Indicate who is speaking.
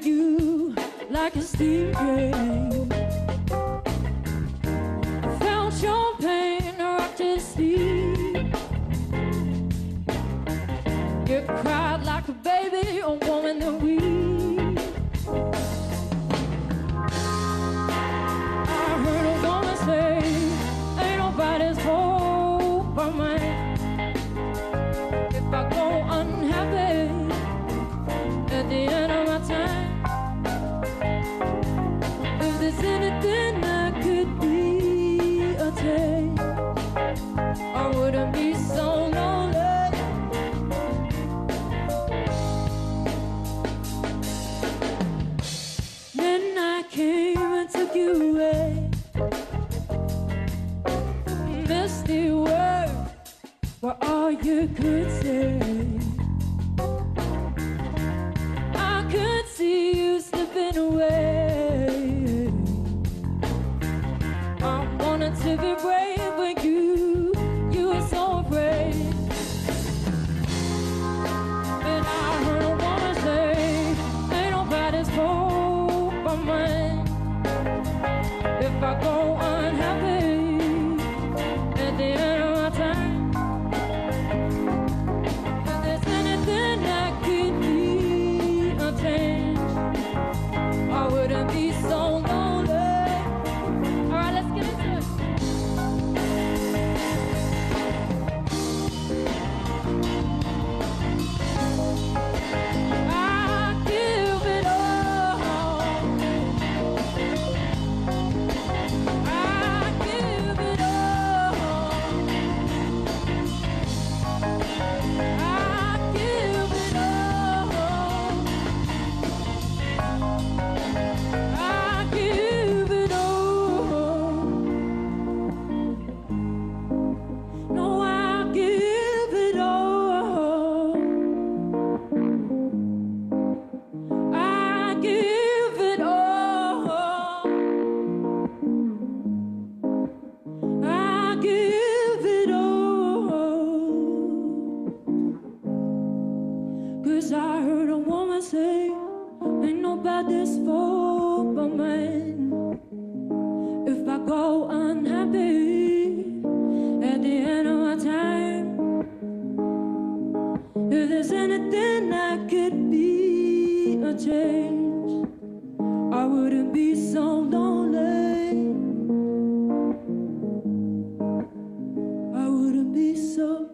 Speaker 1: you like a steam train. Felt your pain, rocked to sleep. You cried like a baby, a woman that weep. I heard a woman say, ain't nobody's hope but mine. If I go unhappy at the end of my time, if there's anything I could be attained, I wouldn't be so lonely. Then I came and took you away. Misty words were all you could say. I could see you slipping away. I wanted to be brave, but you were so afraid. And I heard a woman say, ain't nobody's fault but mine. If I go unhappy at the end of my time, if there's anything that could be attained, I wouldn't be so lonely. All right, let's get into it. I give it all. I give it all. I give it all. I give it all. No, I give it all. I give it all. I give it all. 'Cause I heard a woman say, ain't nobody's fault but mine. If I go unhappy at the end of my time, if there's anything I could be a change, I wouldn't be so lonely. I wouldn't be so